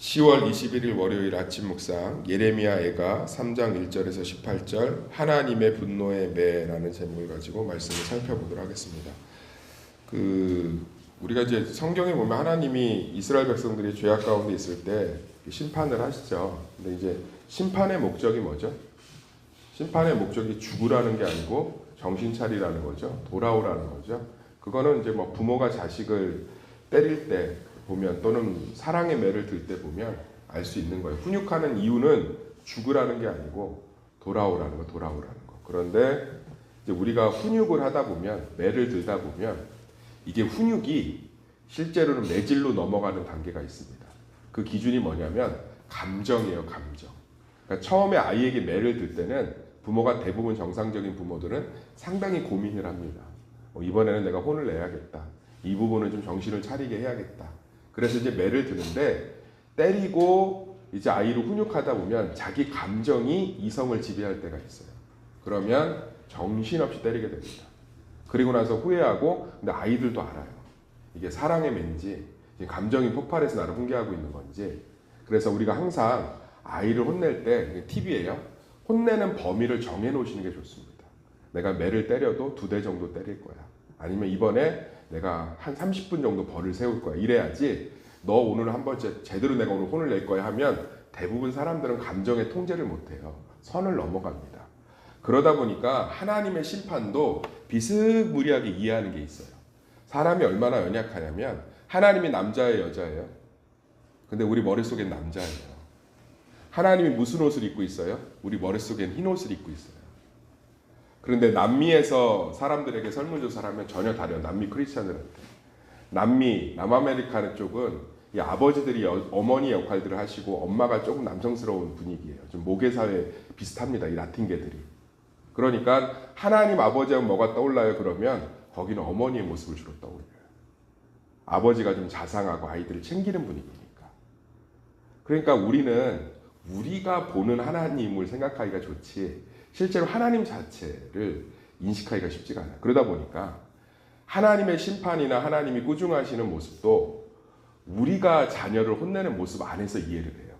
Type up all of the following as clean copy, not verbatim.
10월 21일 월요일 아침 묵상 예레미야 애가 3장 1절에서 18절 하나님의 분노의 매라는 제목을 가지고 말씀을 살펴보도록 하겠습니다. 우리가 이제 성경에 보면 하나님이 이스라엘 백성들이 죄악 가운데 있을 때 심판을 하시죠. 근데 이제 심판의 목적이 뭐죠? 심판의 목적이 죽으라는 게 아니고 정신 차리라는 거죠. 돌아오라는 거죠. 그거는 이제 뭐 부모가 자식을 때릴 때 보면 또는 사랑의 매를 들 때 보면 알 수 있는 거예요. 훈육하는 이유는 죽으라는 게 아니고 돌아오라는 거. 그런데 이제 우리가 훈육을 하다 보면 매를 들다 보면 이게 훈육이 실제로는 매질로 넘어가는 단계가 있습니다. 그 기준이 뭐냐면 감정이에요, 감정. 그러니까 처음에 아이에게 매를 들 때는 부모가 대부분 정상적인 부모들은 상당히 고민을 합니다. 이번에는 내가 혼을 내야겠다. 이 부분은 좀 정신을 차리게 해야겠다. 그래서 이제 매를 드는데 때리고 이제 아이를 훈육하다 보면 자기 감정이 이성을 지배할 때가 있어요. 그러면 정신없이 때리게 됩니다. 그리고 나서 후회하고, 근데 아이들도 알아요. 이게 사랑의 매인지 감정이 폭발해서 나를 훈계하고 있는 건지. 그래서 우리가 항상 아이를 혼낼 때 팁이에요. 혼내는 범위를 정해놓으시는 게 좋습니다. 내가 매를 때려도 2대 정도 때릴 거야. 아니면 이번에 내가 한 30분 정도 벌을 세울 거야. 이래야지 너 오늘 한 번째 제대로 내가 오늘 혼을 낼 거야 하면 대부분 사람들은 감정의 통제를 못해요. 선을 넘어갑니다. 그러다 보니까 하나님의 심판도 비스무리하게 이해하는 게 있어요. 사람이 얼마나 연약하냐면 하나님이 남자예요, 여자예요? 근데 우리 머릿속엔 남자예요. 하나님이 무슨 옷을 입고 있어요? 우리 머릿속엔 흰 옷을 입고 있어요. 그런데 남미에서 사람들에게 설문조사를 하면 전혀 다르요. 남미 크리스찬들한테. 남아메리카는 쪽은 이 아버지들이 어머니 역할들을 하시고 엄마가 조금 남성스러운 분위기예요. 좀 모계사회 비슷합니다. 이 라틴계들이. 그러니까 하나님 아버지 하면 뭐가 떠올라요? 그러면 거기는 어머니의 모습을 주로 떠올려요. 아버지가 좀 자상하고 아이들을 챙기는 분위기니까. 그러니까 우리가 보는 하나님을 생각하기가 좋지 실제로 하나님 자체를 인식하기가 쉽지가 않아요. 그러다 보니까 하나님의 심판이나 하나님이 꾸중하시는 모습도 우리가 자녀를 혼내는 모습 안에서 이해를 해요.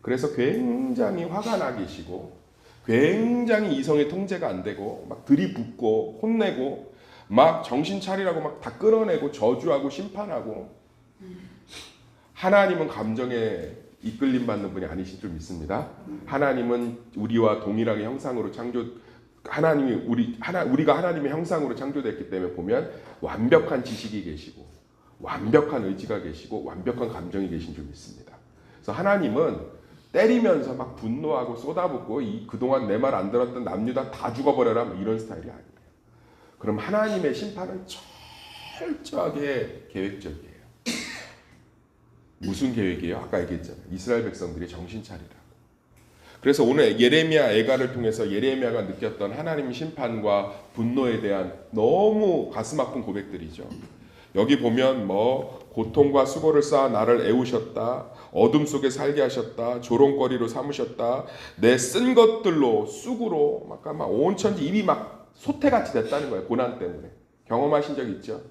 그래서 굉장히 화가 나 계시고 굉장히 이성의 통제가 안 되고 막 들이붓고 혼내고 막 정신 차리라고 막 다 끌어내고 저주하고 심판하고 하나님은 감정에 이끌림 받는 분이 아니신 줄 믿습니다. 하나님은 우리와 동일하게 형상으로 우리가 하나님의 형상으로 창조됐기 때문에 보면 완벽한 지식이 계시고 완벽한 의지가 계시고 완벽한 감정이 계신 줄 믿습니다. 그래서 하나님은 때리면서 막 분노하고 쏟아붓고 그동안 내 말 안 들었던 남유다 다 죽어버려라 이런 스타일이 아니에요. 그럼 하나님의 심판은 철저하게 계획적이에요. 무슨 계획이에요? 아까 얘기했잖아요. 이스라엘 백성들이 정신 차리라고. 그래서 오늘 예레미야 애가를 통해서 예레미야가 느꼈던 하나님의 심판과 분노에 대한 너무 가슴 아픈 고백들이죠. 여기 보면 고통과 수고를 쌓아 나를 애우셨다. 어둠 속에 살게 하셨다. 조롱거리로 삼으셨다. 내 쓴 것들로 쑥으로 막 온천지 입이 막 소태같이 됐다는 거예요. 고난 때문에. 경험하신 적 있죠?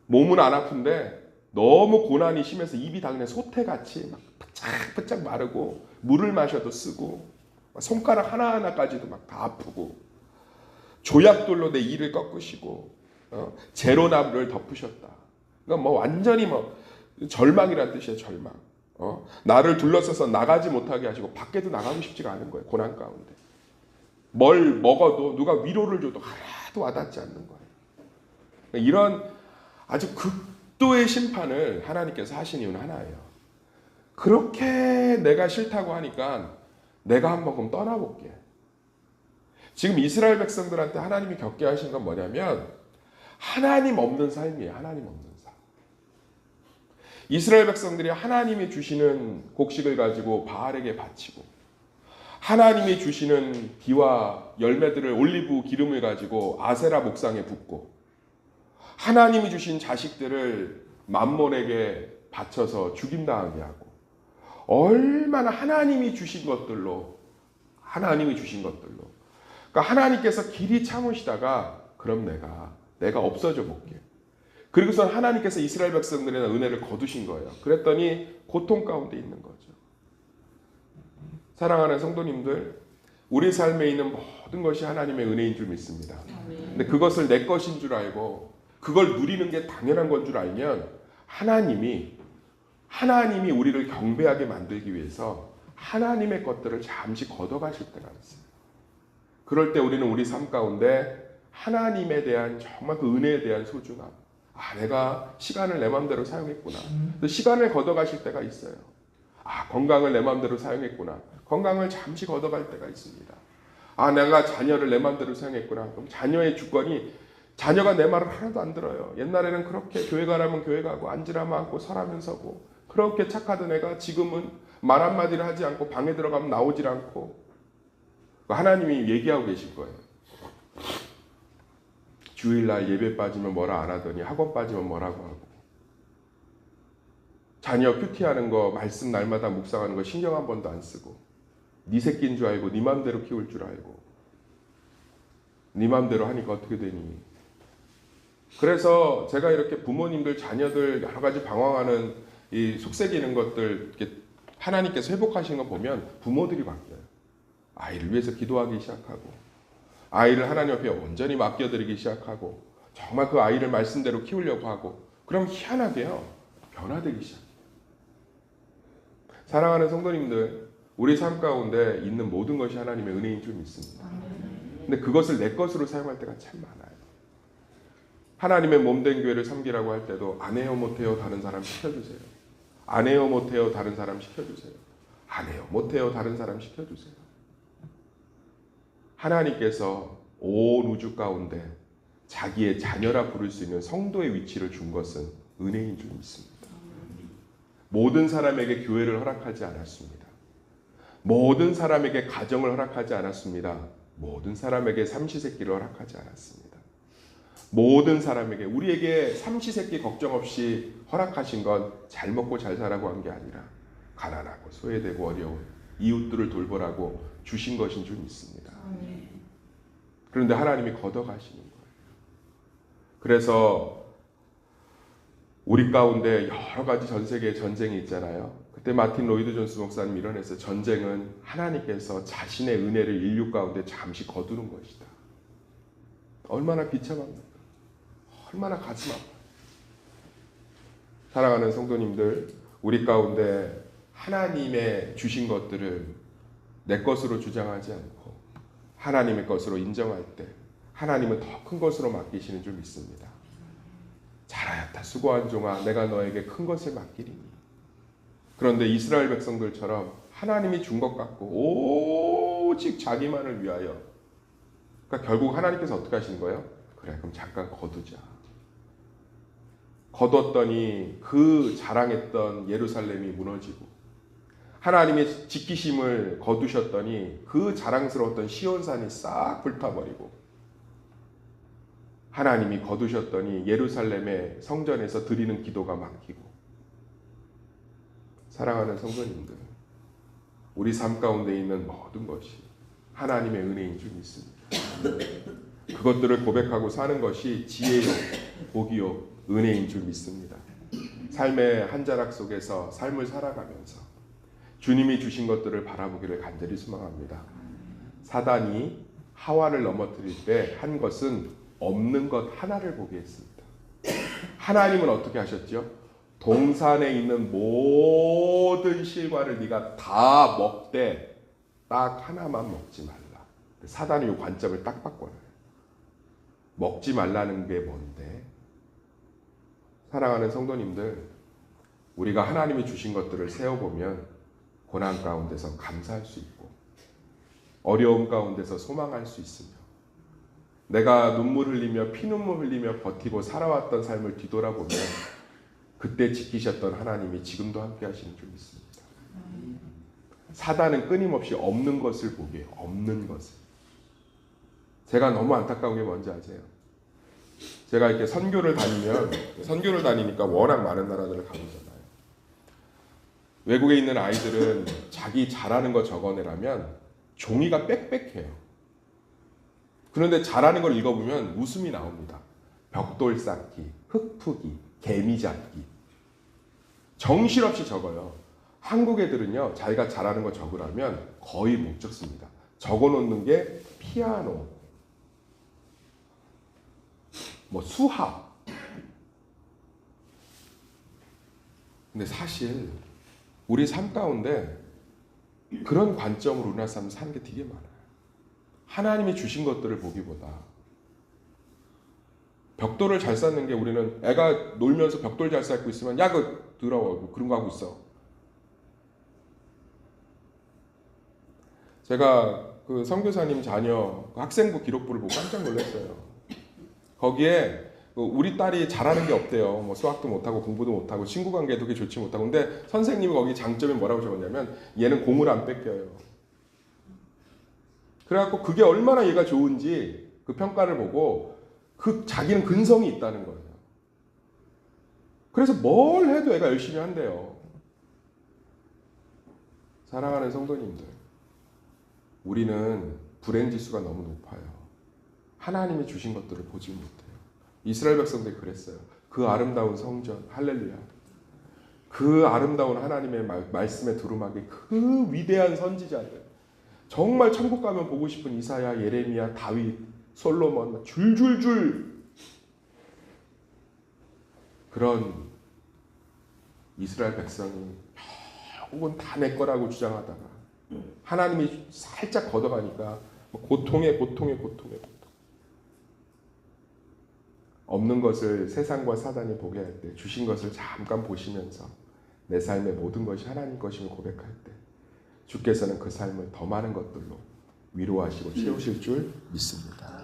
몸은 안 아픈데 너무 고난이 심해서 입이 다 그냥 소태같이 막 바짝바짝 마르고 물을 마셔도 쓰고 손가락 하나하나까지도 막 다 아프고 조약돌로 내 이를 꺾으시고 제로나무를 덮으셨다. 그러니까 완전히 절망이란 뜻이에요. 절망. 나를 둘러싸서 나가지 못하게 하시고 밖에도 나가고 싶지가 않은 거예요. 고난 가운데. 뭘 먹어도 누가 위로를 줘도 하나도 와닿지 않는 거예요. 그러니까 이런 아주 극도의 심판을 하나님께서 하신 이유는 하나예요. 그렇게 내가 싫다고 하니까 내가 한번 그럼 떠나볼게. 지금 이스라엘 백성들한테 하나님이 겪게 하신 건 뭐냐면 하나님 없는 삶이에요. 하나님 없는 삶. 이스라엘 백성들이 하나님이 주시는 곡식을 가지고 바알에게 바치고 하나님이 주시는 비와 열매들을 올리브 기름을 가지고 아세라 목상에 붓고 하나님이 주신 자식들을 맘몬에게 바쳐서 죽임당하게 하고 얼마나 하나님이 주신 것들로 그러니까 하나님께서 길이 참으시다가 그럼 내가 없어져 볼게. 그리고선 하나님께서 이스라엘 백성들의 은혜를 거두신 거예요. 그랬더니 고통 가운데 있는 거죠. 사랑하는 성도님들, 우리 삶에 있는 모든 것이 하나님의 은혜인 줄 믿습니다. 근데 그것을 내 것인 줄 알고 그걸 누리는 게 당연한 건 줄 알면 하나님이 우리를 경배하게 만들기 위해서 하나님의 것들을 잠시 걷어가실 때가 있어요. 그럴 때 우리는 우리 삶 가운데 하나님에 대한 정말 그 은혜에 대한 소중함, 내가 시간을 내 마음대로 사용했구나. 시간을 걷어가실 때가 있어요. 건강을 내 마음대로 사용했구나. 건강을 잠시 걷어갈 때가 있습니다. 내가 자녀를 내 마음대로 사용했구나. 그럼 자녀의 주권이, 자녀가 내 말을 하나도 안 들어요. 옛날에는 그렇게 교회 가라면 교회 가고 앉으라면 앉고 서라면 서고 그렇게 착하던 애가 지금은 말 한마디를 하지 않고 방에 들어가면 나오질 않고, 하나님이 얘기하고 계실 거예요. 주일날 예배 빠지면 뭐라 안 하더니 학원 빠지면 뭐라고 하고, 자녀 큐티하는 거, 말씀 날마다 묵상하는 거 신경 한 번도 안 쓰고, 네 새끼인 줄 알고 네 맘대로 키울 줄 알고 네 맘대로 하니까 어떻게 되니. 그래서 제가 이렇게 부모님들 자녀들 여러 가지 방황하는 이 속삭이는 것들 이렇게 하나님께서 회복하시는 거 보면 부모들이 바뀌어요. 아이를 위해서 기도하기 시작하고, 아이를 하나님 앞에 온전히 맡겨드리기 시작하고, 정말 그 아이를 말씀대로 키우려고 하고, 그럼 희한하게요 변화되기 시작해요. 사랑하는 성도님들, 우리 삶 가운데 있는 모든 것이 하나님의 은혜인 줄 믿습니다. 근데 그것을 내 것으로 사용할 때가 참 많아요. 하나님의 몸된 교회를 섬기라고 할 때도 안 해요 못해요 다른 사람 시켜주세요. 안 해요 못해요 다른 사람 시켜주세요. 안 해요 못해요 다른 사람 시켜주세요. 하나님께서 온 우주 가운데 자기의 자녀라 부를 수 있는 성도의 위치를 준 것은 은혜인 줄 믿습니다. 모든 사람에게 교회를 허락하지 않았습니다. 모든 사람에게 가정을 허락하지 않았습니다. 모든 사람에게 삼시세끼를 허락하지 않았습니다. 모든 사람에게, 우리에게 삼시세끼 걱정 없이 허락하신 건 잘 먹고 잘 살라고 한 게 아니라 가난하고 소외되고 어려운 이웃들을 돌보라고 주신 것인 줄 믿습니다. 그런데 하나님이 걷어가시는 거예요. 그래서 우리 가운데 여러 가지 전 세계의 전쟁이 있잖아요. 그때 마틴 로이드 존스 목사님 이뤄냈어요. 전쟁은 하나님께서 자신의 은혜를 인류 가운데 잠시 거두는 것이다. 얼마나 비참합니까? 얼마나 가슴 아파요. 사랑하는 성도님들, 우리 가운데 하나님의 주신 것들을 내 것으로 주장하지 않고 하나님의 것으로 인정할 때 하나님은 더 큰 것으로 맡기시는 줄 믿습니다. 잘하였다 수고한 종아, 내가 너에게 큰 것을 맡기리니. 그런데 이스라엘 백성들처럼 하나님이 준 것 같고 오직 자기만을 위하여, 그러니까 결국 하나님께서 어떻게 하시는 거예요? 그래 그럼 잠깐 거두자. 거뒀더니 그 자랑했던 예루살렘이 무너지고, 하나님의 지키심을 거두셨더니 그 자랑스러웠던 시온산이 싹 불타버리고, 하나님이 거두셨더니 예루살렘의 성전에서 드리는 기도가 막히고. 사랑하는 성도님들, 우리 삶 가운데 있는 모든 것이 하나님의 은혜인 줄 믿습니다. 그것들을 고백하고 사는 것이 지혜요, 복이요, 은혜인 줄 믿습니다. 삶의 한 자락 속에서 삶을 살아가면서 주님이 주신 것들을 바라보기를 간절히 소망합니다. 사단이 하와를 넘어뜨릴 때 한 것은 없는 것 하나를 보게 했습니다. 하나님은 어떻게 하셨죠? 동산에 있는 모든 실과를 네가 다 먹되 딱 하나만 먹지 말라. 사단이 이 관점을 딱 바꿔요. 먹지 말라는 게 뭔데? 사랑하는 성도님들, 우리가 하나님이 주신 것들을 세어보면 고난 가운데서 감사할 수 있고 어려움 가운데서 소망할 수 있으며, 내가 눈물 흘리며 피눈물 흘리며 버티고 살아왔던 삶을 뒤돌아보면 그때 지키셨던 하나님이 지금도 함께 하시는 줄 믿습니다. 사단은 끊임없이 없는 것을 보게 해요. 없는 것을. 제가 너무 안타까운 게 뭔지 아세요? 제가 이렇게 선교를 다니니까 워낙 많은 나라들을 가보잖아요. 외국에 있는 아이들은 자기 잘하는 거 적어내라면 종이가 빽빽해요. 그런데 잘하는 걸 읽어보면 웃음이 나옵니다. 벽돌 쌓기, 흙 푸기, 개미 잡기. 정신없이 적어요. 한국 애들은요, 자기가 잘하는 거 적으라면 거의 못 적습니다. 적어놓는 게 피아노, 뭐 수학. 근데 사실 우리 삶 가운데 그런 관점으로 우리나라 사람 사는 게 되게 많아요. 하나님이 주신 것들을 보기보다 벽돌을 잘 쌓는 게, 우리는 애가 놀면서 벽돌 잘 쌓고 있으면 야, 그 더러워, 그런 거 하고 있어. 제가 그 선교사님 자녀 그 학생부 기록부를 보고 깜짝 놀랐어요. 거기에 우리 딸이 잘하는 게 없대요. 뭐 수학도 못하고 공부도 못하고 친구 관계도 그렇게 좋지 못하고. 근데 선생님이 거기 장점이 뭐라고 적었냐면 얘는 공을 안 뺏겨요. 그래갖고 그게 얼마나 얘가 좋은지 그 평가를 보고 그 자기는 근성이 있다는 거예요. 그래서 뭘 해도 애가 열심히 한대요. 사랑하는 성도님들, 우리는 불행 지수가 너무 높아요. 하나님이 주신 것들을 보지 못해요. 이스라엘 백성들이 그랬어요. 그 아름다운 성전, 할렐루야. 그 아름다운 하나님의 말씀에 두루마기 그 위대한 선지자들, 정말 천국 가면 보고 싶은 이사야, 예레미야, 다윗, 솔로몬, 줄줄줄 그런 이스라엘 백성이 결국은 다 내 거라고 주장하다가 하나님이 살짝 걷어가니까 고통에 없는 것을 세상과 사단이 보게 할 때 주신 것을 잠깐 보시면서 내 삶의 모든 것이 하나님 것임을 고백할 때 주께서는 그 삶을 더 많은 것들로 위로하시고 채우실 줄 믿습니다.